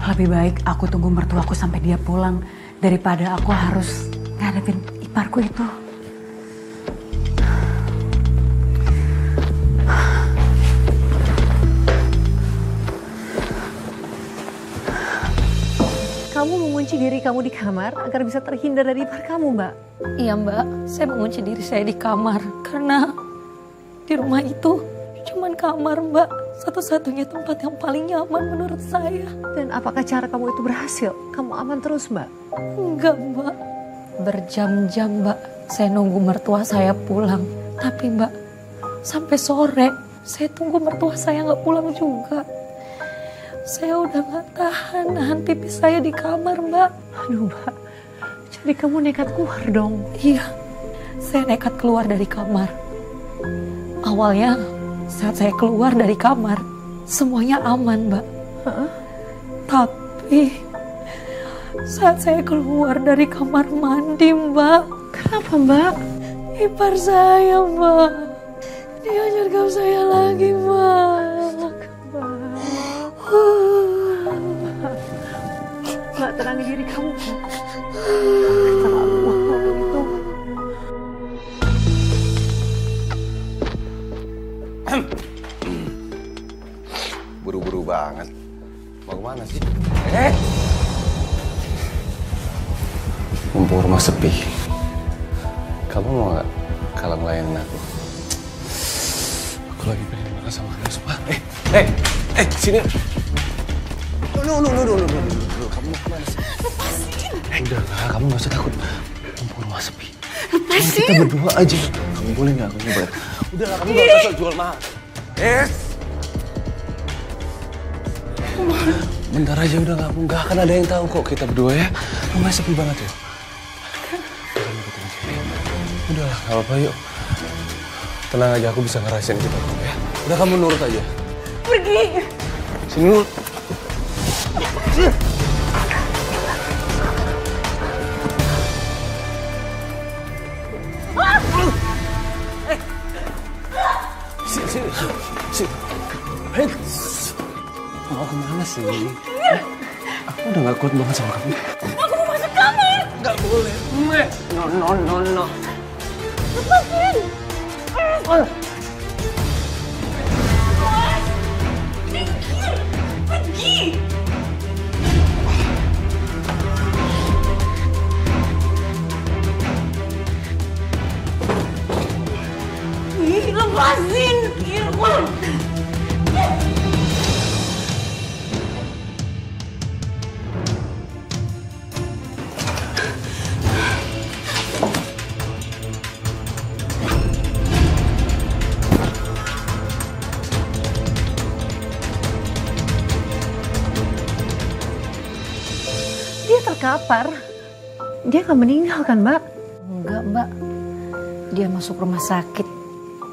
Lebih baik aku tunggu mertuaku sampai dia pulang daripada aku harus ngadepin iparku itu. Kamu mengunci diri kamu di kamar agar bisa terhindar dari ipar kamu, Mbak. Iya Mbak, saya mengunci diri saya di kamar karena di rumah itu cuman kamar Mbak. Satu-satunya tempat yang paling nyaman menurut saya. Dan apakah cara kamu itu berhasil? Kamu aman terus, Mbak? Enggak Mbak, berjam-jam Mbak saya nunggu mertua saya pulang. Tapi Mbak, sampai sore saya tunggu mertua saya nggak pulang juga. Saya udah gak tahan nahan pipis saya di kamar, Mbak. Aduh, Mbak. Jadi kamu nekat keluar dong? Iya, saya nekat keluar dari kamar. Awalnya saat saya keluar dari kamar, semuanya aman, Mbak. Tapi saat saya keluar dari kamar mandi, Mbak. Kenapa, Mbak? Ipar saya, Mbak. Dia nyergap saya lagi, Mbak. Mbak, tenangin diri kamu. Terlalu itu. Buru-buru banget. Mau kemana sih? Mumpung rumah sepi. Kamu mau gak kalau ngelayanin aku? Aku lagi pengen makan sama kalian semua. Sini. No. Kamu mau kemana sih? Lepasin. Udah lah, kamu gak usah takut. Mumpung rumah sepi. Lepasin. Kita berdua aja. Kamu boleh gak aku nyobain? Udah lah, kamu gak usah jual mahal. Bentar aja udah nggak akan ada yang tahu kok kita berdua ya. Rumah sepi banget ya. Udah lah, nggak apa-apa yuk. Tenang aja, aku bisa ngerasain kita ya. Udah kamu nurut aja. Pergi. Sini nurut. Sini. Hei. Mau kemana sih? Aku udah gak kuat banget sama kamu. Aku mau masuk kamar. Gak boleh. No. Lepasin. Pergi. Lepasin. Irwan. Dia terkapar. Dia akan meninggal kan, Mbak? Enggak, Mbak. Dia masuk rumah sakit.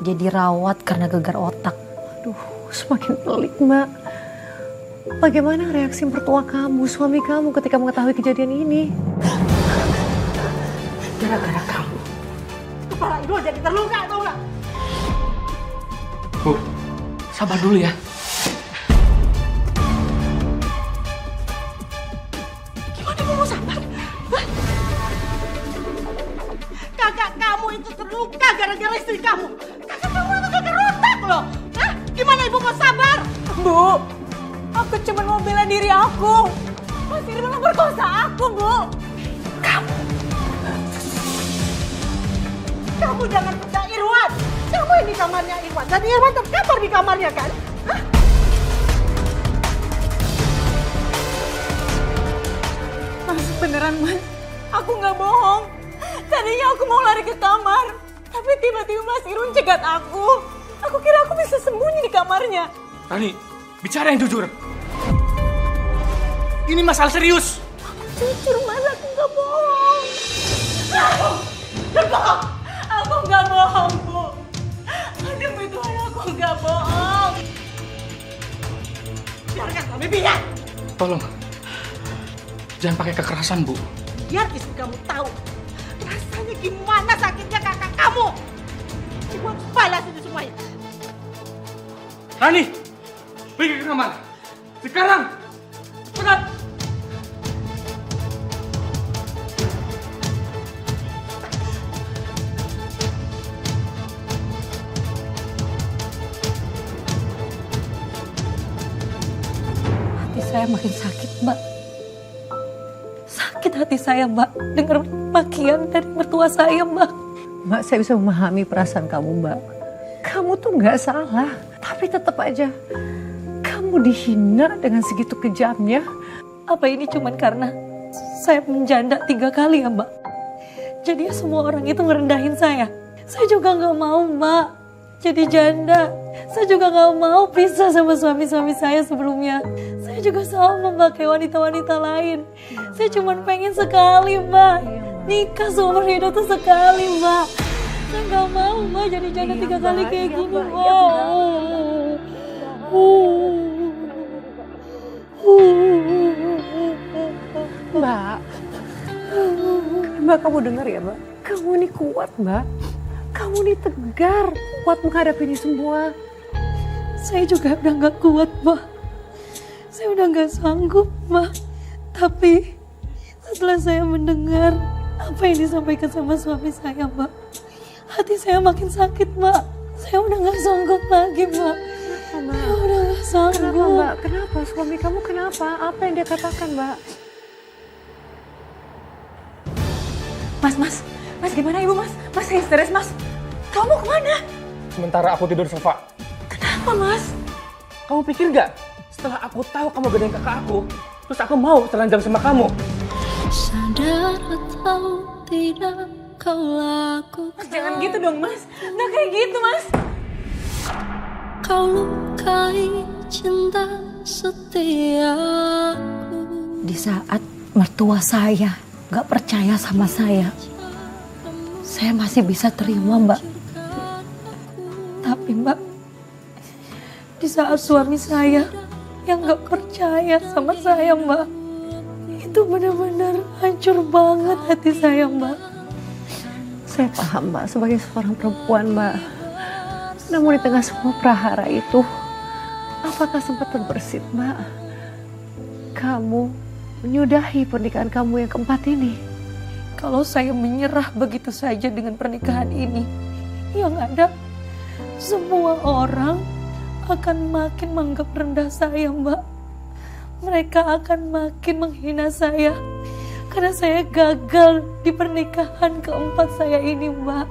Dia dirawat karena gegar otak. Aduh, semakin pelik, Mbak. Bagaimana reaksi mertua kamu, suami kamu ketika mengetahui kejadian ini? Gara-gara kamu. Kepala Ido jadi terluka, tau nggak? Bu, sabar dulu ya. Gimana kamu mau sabar? Hah? Kakak kamu itu terluka gara-gara istri kamu. Kakak kamu itu gegar otak loh. Hah? Gimana ibu mau sabar? Bu, aku cuma mau bela diri aku. Mas Irwan memperkosa aku, Bu. Kamu jangan percaya Irwan. Kamu yang di kamarnya Irwan. Dan Irwan terkapar di kamarnya kan? Hah? Mas, beneran Mas. Aku nggak bohong. Tadinya aku mau lari ke kamar. Tapi tiba-tiba Mas Irwan cegat aku. Aku kira aku bisa sembunyi di kamarnya. Rani, bicara yang jujur. Ini masalah serius. Jujur Mas, aku nggak bohong. Bohong. Aku nggak bohong, Bu. Demi Tuhan, aku nggak bohong. Biarkan kami biar. Tolong, jangan pakai kekerasan, Bu. Biar istri kamu tahu rasanya gimana sakitnya kakak kamu. Ibu harus balas itu semuanya. Rani, pergi ke kamar. Sekarang. Cepat. saya makin sakit, Mbak. Sakit hati saya, Mbak, dengar makian dari mertua saya, Mbak. Mbak, saya bisa memahami perasaan kamu, Mbak. Kamu tuh nggak salah, tapi tetap aja kamu dihina dengan segitu kejamnya. Apa ini cuman karena saya menjanda 3 kali ya, Mbak? Jadi semua orang itu ngerendahin saya. Saya juga nggak mau, Mbak, jadi janda. Saya juga nggak mau pisah sama suami-suami saya sebelumnya. Saya juga sama memakai wanita-wanita lain. Saya cuma pengen sekali, Mbak. Nikah seumur hidup tuh sekali, Mbak. Saya nggak mau, Mbak, jadi janda 3 kali kayak gini, Mbak. Mbak, kamu dengar ya, Mbak? Kamu ini kuat, Mbak. Kamu ini tegar, kuat menghadapi ini semua. Saya juga udah gak kuat, Mbak. Saya udah gak sanggup, Mbak. Tapi setelah saya mendengar apa yang disampaikan sama suami saya, Mbak, hati saya makin sakit, Mbak. Saya udah gak sanggup lagi, Mbak. Saya udah gak sanggup. Kenapa, Mbak? Kenapa? Suami kamu kenapa? Apa yang dia katakan, Mbak? Mas gimana ibu mas? Mas saya stres mas. Kamu kemana? Sementara aku tidur di sofa. Kenapa mas? Kamu pikir gak? Setelah aku tahu kamu gedein kakak aku, terus aku mau telanjang sama kamu. Sadar atau tidak kau lakukan. Mas jangan gitu dong mas. Nggak kayak gitu mas. Kau lukai cinta setiaku. Di saat mertua saya gak percaya sama saya masih bisa terima, Mbak. Tapi Mbak, di saat suami saya yang gak percaya sama saya, Mbak, itu benar-benar hancur banget hati saya, Mbak. Saya paham, Mbak, sebagai seorang perempuan, Mbak. Namun di tengah semua prahara itu, apakah sempat terbersit, Mbak? Kamu menyudahi pernikahan kamu yang keempat ini. Kalau saya menyerah begitu saja dengan pernikahan ini, yang ada semua orang akan makin menganggap rendah saya, Mbak. Mereka akan makin menghina saya karena saya gagal di pernikahan keempat saya ini, Mbak.